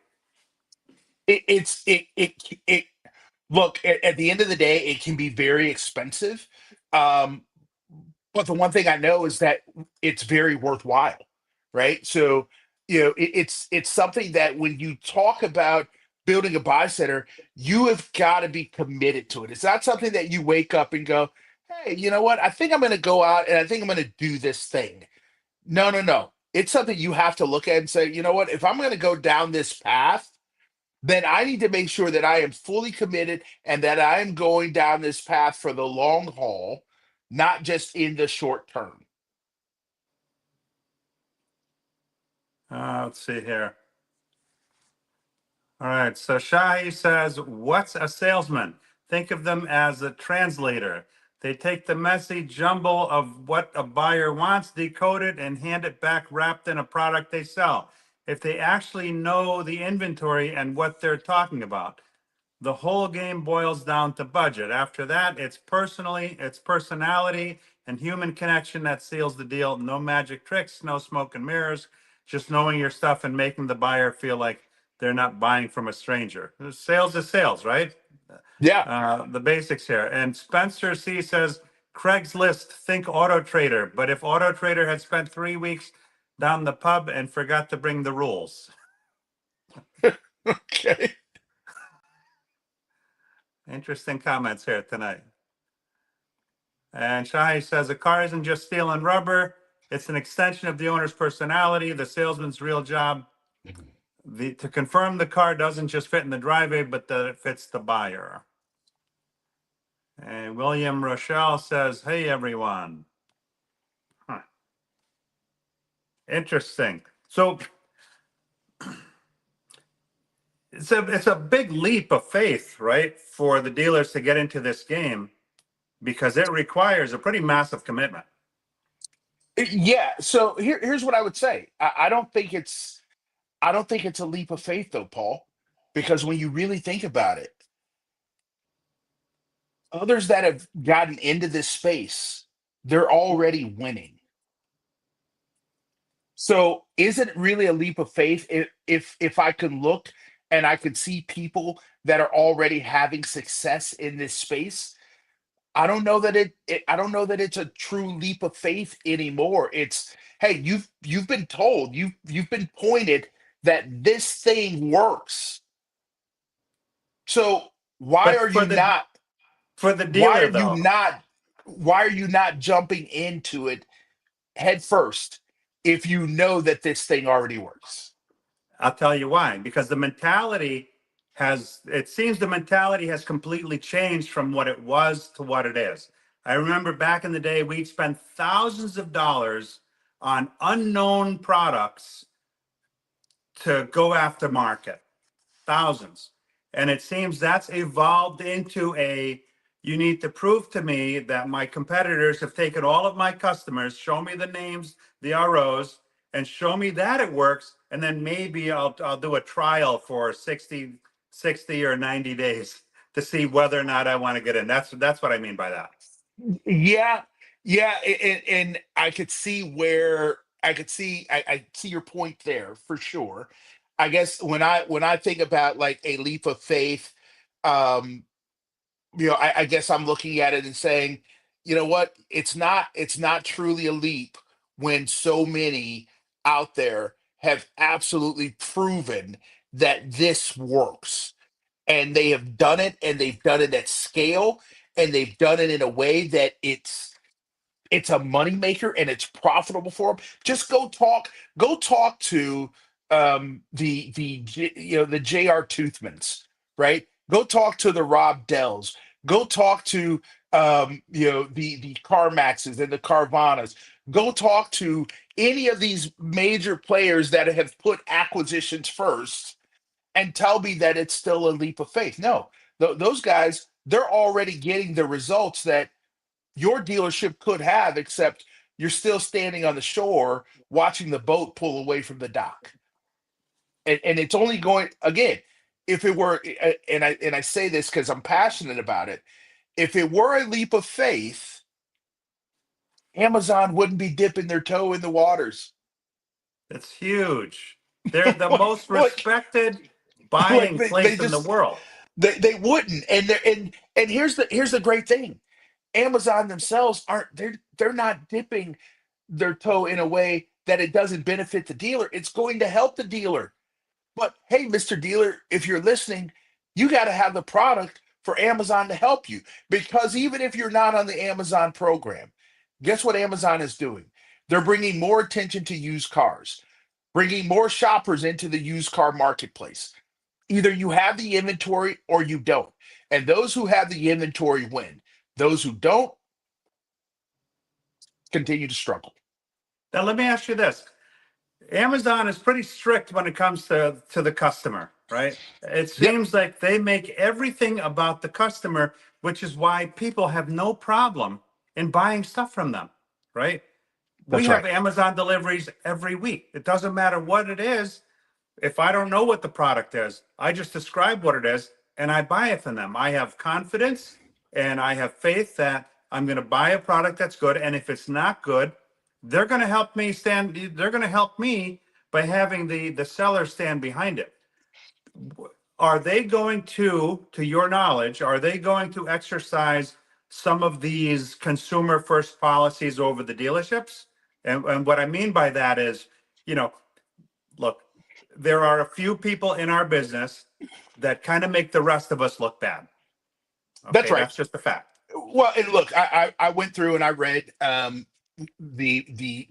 It look, at the end of the day, it can be very expensive. Um, but the one thing I know is that it's very worthwhile, right? So, it's something that, when you talk about building a buy center, you have got to be committed to it. It's not something that you wake up and go, hey, you know what? I think I'm going to go out and I think I'm going to do this thing. No, no, no. It's something you have to look at and say, you know what? If I'm going to go down this path, then I need to make sure that I am fully committed and that I am going down this path for the long haul, not just in the short term. Let's see here. All right. So Shahi says, what's a salesman? Think of them as a translator. They take the messy jumble of what a buyer wants, decode it, and hand it back wrapped in a product they sell. If they actually know the inventory and what they're talking about, the whole game boils down to budget. After that, it's personality and human connection that seals the deal. No magic tricks, no smoke and mirrors, just knowing your stuff and making the buyer feel like they're not buying from a stranger. Sales is sales, right? Yeah. The basics here. And Spencer C says, Craigslist, think Auto Trader. But if Auto Trader had spent 3 weeks down the pub and forgot to bring the rules. Okay. Interesting comments here tonight. And Shahi says, a car isn't just steel and rubber. It's an extension of the owner's personality, the salesman's real job. To confirm the car doesn't just fit in the driveway, but that it fits the buyer. And William Rochelle says, hey, everyone. Huh. Interesting. So it's a big leap of faith, right, for the dealers to get into this game, because it requires a pretty massive commitment. Yeah. So here's what I would say. I don't think it's a leap of faith, though, Paul, because when you really think about it, others that have gotten into this space, they're already winning. So is it really a leap of faith if I can look and I can see people that are already having success in this space? I don't know that I don't know that it's a true leap of faith anymore. It's, hey, you've been told, you've been pointed that this thing works. So why But are you not for the why dealer, are you though, not why are you not jumping into it head first if you know that this thing already works? I'll tell you why. Because it seems the mentality has completely changed from what it was to what it is. I remember back in the day, we'd spend thousands of dollars on unknown products to go after market, thousands. And it seems that's evolved into a You need to prove to me that my competitors have taken all of my customers, show me the names, the ROs, and show me that it works. And then maybe I'll do a trial for 60 or 90 days to see whether or not I want to get in. That's what I mean by that. Yeah, yeah, and I could see where I see your point there for sure. I guess when I think about like a leap of faith, um, I guess I'm looking at it and saying, you know what, it's not truly a leap when so many out there have absolutely proven that this works, and they have done it, and they've done it at scale, and they've done it in a way that it's a moneymaker and it's profitable for them. Just go talk to the J.R. Toothmans, right? Go talk to the Rob Dells. Go talk to the CarMaxes and the Carvanas. Go talk to any of these major players that have put acquisitions first and tell me that it's still a leap of faith. No, those guys, they're already getting the results that your dealership could have, except you're still standing on the shore watching the boat pull away from the dock. And it's only going again, if it were, and I say this because I'm passionate about it, if it were a leap of faith, Amazon wouldn't be dipping their toe in the waters. It's huge. They're the like, most like, respected like buying they place in the just world. they wouldn't. And here's the great thing. Amazon themselves aren't they're not dipping their toe in a way that it doesn't benefit the dealer. It's going to help the dealer. But hey, Mr. Dealer, if you're listening, you got to have the product for Amazon to help you. Because even if you're not on the Amazon program, guess what Amazon is doing? They're bringing more attention to used cars, bringing more shoppers into the used car marketplace. Either you have the inventory or you don't. And those who have the inventory win. Those who don't continue to struggle. Now, let me ask you this. Amazon is pretty strict when it comes to the customer, right? It Yep, seems like they make everything about the customer, which is why people have no problem in buying stuff from them, right? We that's have right. Amazon deliveries every week. It doesn't matter what it is. If I don't know what the product is, I just describe what it is and I buy it from them. I have confidence and I have faith that I'm going to buy a product that's good. And if it's not good, they're going to help me by having the seller stand behind it. Are they going to your knowledge, are they going to exercise some of these consumer first policies over the dealerships? And what I mean by that is, you know, look, there are a few people in our business that kind of make the rest of us look bad. That's Okay, right. that's just a fact. Well, and look, I went through and I read the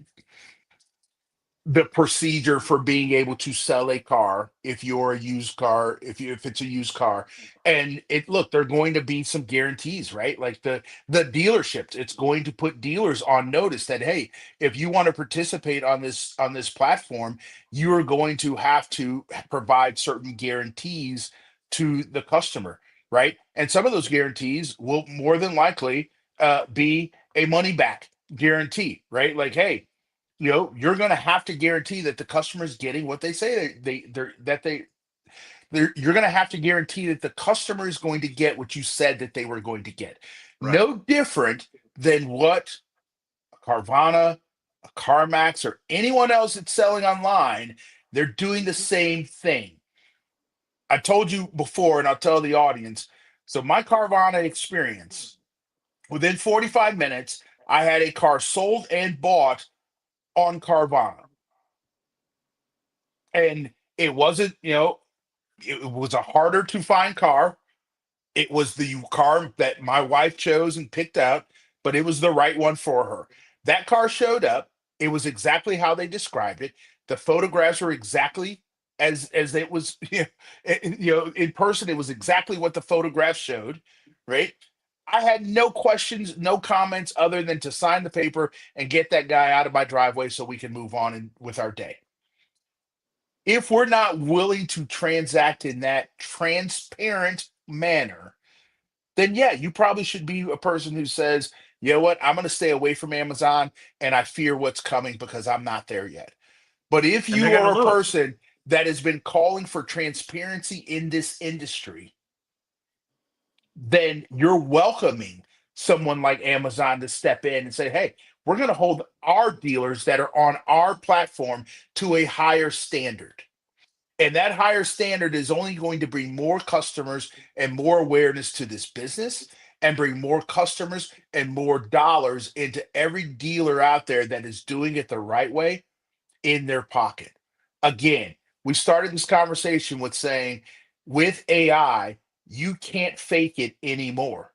the procedure for being able to sell a car if you're a used car, if it's a used car. And it look, there are going to be some guarantees, right? Like the dealerships, it's going to put dealers on notice that hey, if you want to participate on this platform, you are going to have to provide certain guarantees to the customer, right? And some of those guarantees will more than likely be a money back guarantee, right? Like hey, you're going to have to guarantee that the customer is getting what they say they're you're going to have to guarantee that the customer is going to get what you said that they were going to get. Right. No different than what a Carvana, a CarMax, or anyone else that's selling online, they're doing the same thing. I told you before, and I'll tell the audience. So my Carvana experience, within 45 minutes, I had a car sold and bought on Carvana. And it wasn't, it was a harder to find car. It was the car that my wife chose and picked out, but it was the right one for her. That car showed up. It was exactly how they described it. The photographs were exactly as it was, in person. It was exactly what the photograph showed, right? I had no questions, no comments other than to sign the paper and get that guy out of my driveway so we can move on with our day. If we're not willing to transact in that transparent manner, then yeah, you probably should be a person who says, you know what, I'm going to stay away from Amazon and I fear what's coming because I'm not there yet. But if And they're you going to are a lose. person that has been calling for transparency in this industry, then you're welcoming someone like Amazon to step in and say, hey, we're going to hold our dealers that are on our platform to a higher standard. And that higher standard is only going to bring more customers and more awareness to this business and bring more customers and more dollars into every dealer out there that is doing it the right way in their pocket. Again, we started this conversation with saying with AI, you can't fake it anymore.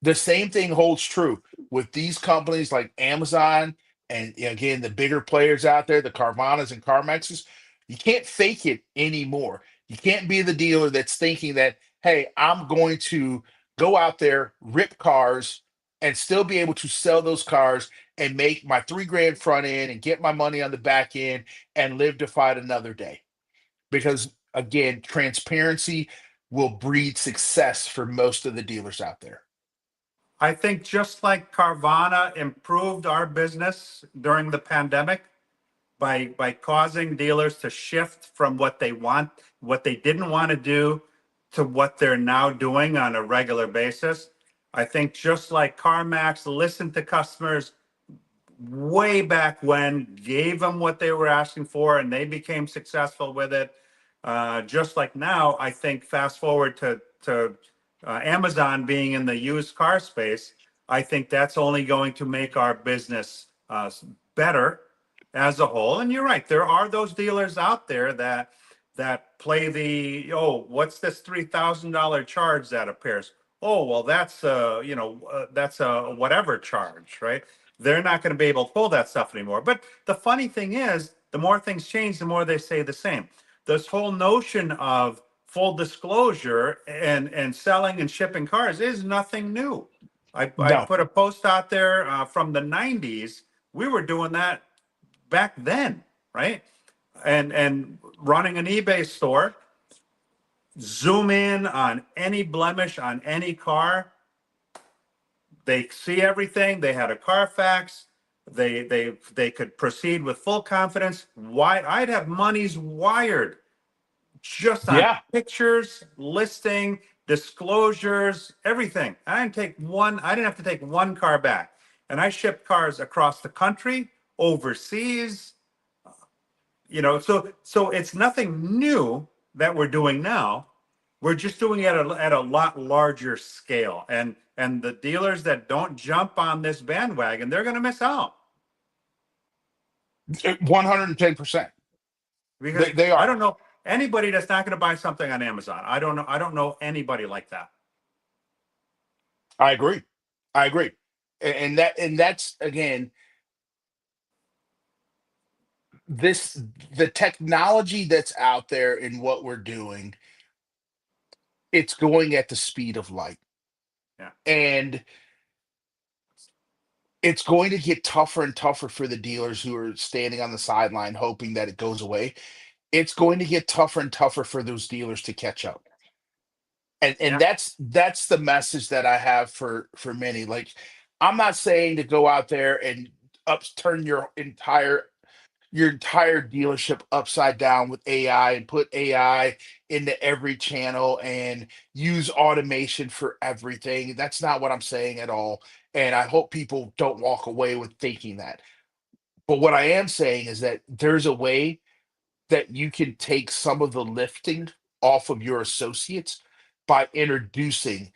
The same thing holds true with these companies like Amazon and again the bigger players out there, the Carvanas and CarMaxes. You can't fake it anymore. You can't be the dealer that's thinking that, hey, I'm going to go out there, rip cars, and still be able to sell those cars and make my 3 grand front end and get my money on the back end and live to fight another day. Because again, transparency will breed success for most of the dealers out there. I think just like Carvana improved our business during the pandemic by causing dealers to shift from what they didn't want to do, to what they're now doing on a regular basis. I think just like CarMax listened to customers way back when, gave them what they were asking for, and they became successful with it. Just like now, I think fast forward to Amazon being in the used car space, I think that's only going to make our business better as a whole. And you're right, there are those dealers out there that play the, oh, what's this $3,000 charge that appears? Oh, well, that's that's a whatever charge, right? They're not going to be able to pull that stuff anymore. But the funny thing is, the more things change, the more they say the same. This whole notion of full disclosure and selling and shipping cars is nothing new. I No. put a post out there from the 90s. We were doing that back then, right? And running an eBay store, zoom in on any blemish on any car. They see everything. They had a Carfax. They could proceed with full confidence. Why I'd have monies wired just on Yeah. pictures, listing, disclosures, everything. I didn't have to take one car back. And I shipped cars across the country, overseas, so it's nothing new that we're doing now. We're just doing it at a lot larger scale. And the dealers that don't jump on this bandwagon, they're going to miss out 110%. because They I are. don't know anybody that's not going to buy something on Amazon. I don't know anybody like that. I agree. I agree. And that's again this the technology that's out there in what we're doing, it's going at the speed of light. Yeah. And it's going to get tougher and tougher for the dealers who are standing on the sideline hoping that it goes away. It's going to get tougher and tougher for those dealers to catch up. And Yeah. that's the message that I have for many. Like, I'm not saying to go out there and upturn your entire dealership upside down with AI and put AI into every channel and use automation for everything. That's not what I'm saying at all. And I hope people don't walk away with thinking that. But what I am saying is that there's a way that you can take some of the lifting off of your associates by introducing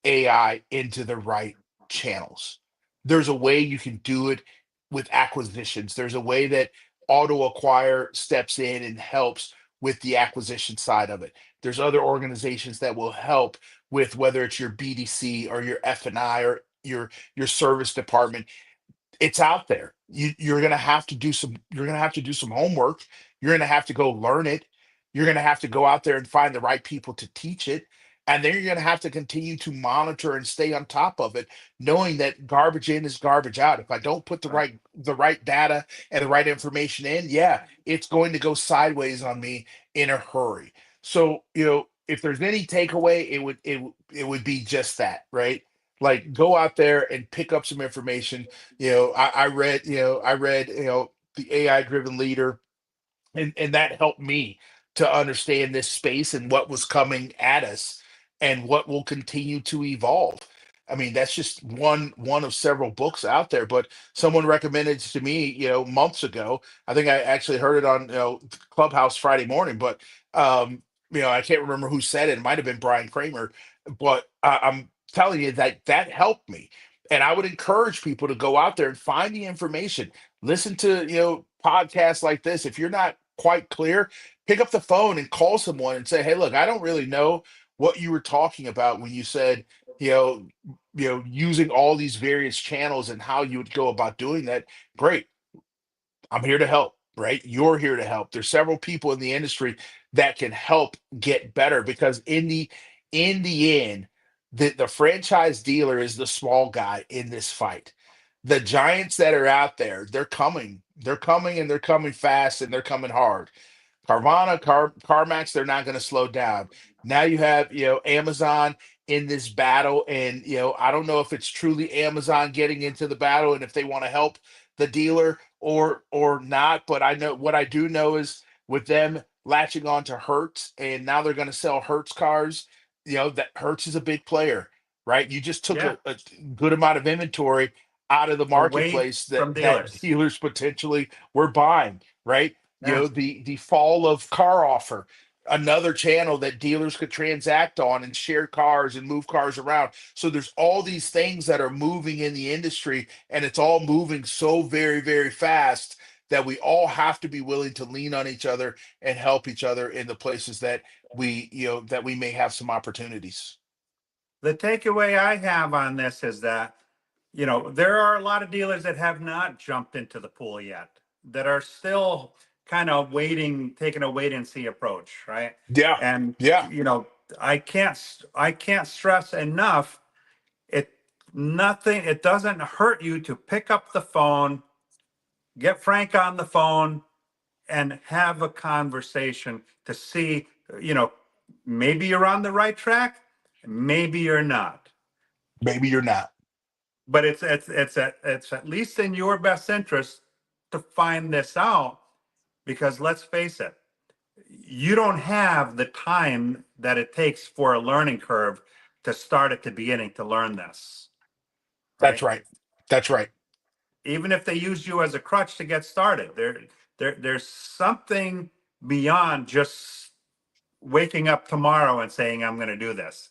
AI into the right channels. There's a way you can do it with acquisitions. There's a way that Auto Acquire steps in and helps with the acquisition side of it. There's other organizations that will help with whether it's your BDC or your F&I or your service department. It's out there. You're gonna have to do some. You're gonna have to do some homework. You're gonna have to go learn it. You're gonna have to go out there and find the right people to teach it, and then you're gonna have to continue to monitor and stay on top of it, knowing that garbage in is garbage out. If I don't put the Right. right data and the right information in, yeah, it's going to go sideways on me in a hurry. So if there's any takeaway, it would be just that, right? Like go out there and pick up some information. I read, the AI driven leader, and that helped me to understand this space and what was coming at us and what will continue to evolve. I mean, that's just one of several books out there, but someone recommended it to me, months ago. I think I actually heard it on, Clubhouse Friday morning, but I can't remember who said it. It might have been Brian Kramer, but I'm telling you that that helped me. And I would encourage people to go out there and find the information, listen to, podcasts like this. If you're not quite clear, pick up the phone and call someone and say, "Hey, look, I don't really know what you were talking about when you said, you know, using all these various channels and how you would go about doing that." Great. I'm here to help, right? You're here to help. There's several people in the industry that can help get better, because in the end, the franchise dealer is the small guy in this fight. The giants that are out there, they're coming. They're coming, and they're coming fast, and they're coming hard. CarMax, they're not going to slow down. Now you have, Amazon in this battle, and I don't know if it's truly Amazon getting into the battle and if they want to help the dealer or not. But I know what I do know is with them latching on to Hertz, and now they're going to sell Hertz cars. That Hertz is a big player, right? You just took Yeah. a good amount of inventory out of the Away marketplace from that dealers. dealers potentially were buying, right? Yeah. The fall of Car Offer, another channel that dealers could transact on and share cars and move cars around. So there's all these things that are moving in the industry, and it's all moving so very, very fast that we all have to be willing to lean on each other and help each other in the places that we may have some opportunities. The takeaway I have on this is that, there are a lot of dealers that have not jumped into the pool yet, that are still kind of waiting, taking a wait and see approach, right? Yeah, And, yeah, I can't stress enough, it it doesn't hurt you to pick up the phone, get Frank on the phone, and have a conversation to see, you know, maybe you're on the right track, maybe you're not. maybe you're not. But it's at least in your best interest to find this out, because let's face it, you don't have the time that it takes for a learning curve to start at the beginning to learn this, That's right? right. That's right. Even if they use you as a crutch to get started, there's something beyond just waking up tomorrow and saying I'm going to do this,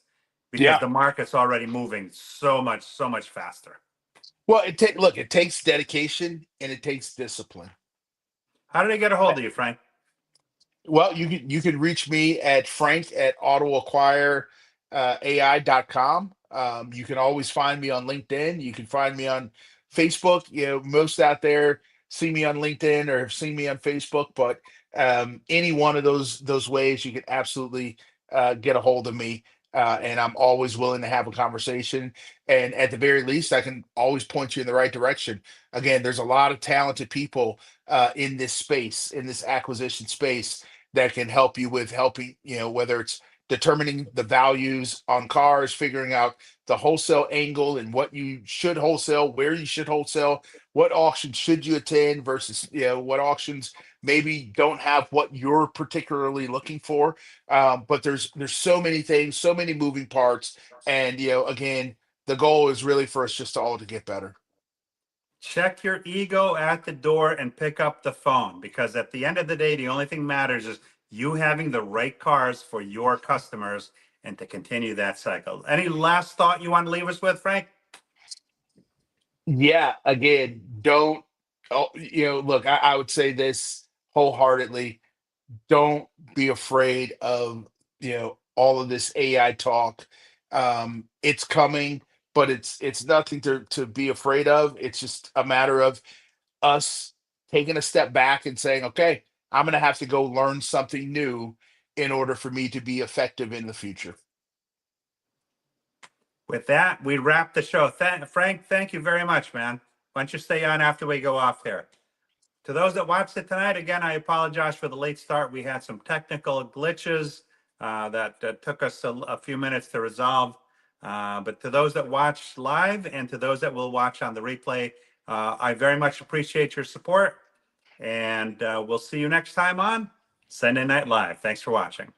because Yeah. the market's already moving so much faster. Well, it takes dedication and it takes discipline. How did I get a hold of you, Frank? Well, you can reach me at Frank at AutoAcquireAI.com. You can always find me on LinkedIn. You can find me on Facebook. Most out there see me on LinkedIn or have seen me on Facebook, but any one of those ways, you can absolutely get a hold of me. And I'm always willing to have a conversation. And at the very least, I can always point you in the right direction. Again, there's a lot of talented people in this space, in this acquisition space, that can help you with helping, whether it's determining the values on cars, figuring out the wholesale angle and what you should wholesale, where you should wholesale, what auction should you attend versus, what auctions maybe don't have what you're particularly looking for. But there's so many things, so many moving parts, and again, the goal is really for us just all to get better. Check your ego at the door and pick up the phone, because at the end of the day, the only thing matters is you having the right cars for your customers and to continue that cycle. Any last thought you want to leave us with, Frank? Yeah, again, don't, oh, look, I would say this wholeheartedly. Don't be afraid of, all of this AI talk. It's coming, but it's nothing to be afraid of. It's just a matter of us taking a step back and saying, okay, I'm going to have to go learn something new in order for me to be effective in the future. With that, we wrap the show. Frank, thank you very much, man. Why don't you stay on after we go off here? To those that watched it tonight, again, I apologize for the late start. We had some technical glitches. that took us a few minutes to resolve. But to those that watch live and to those that will watch on the replay, I very much appreciate your support. And we'll see you next time on Sunday Night Live. Thanks for watching.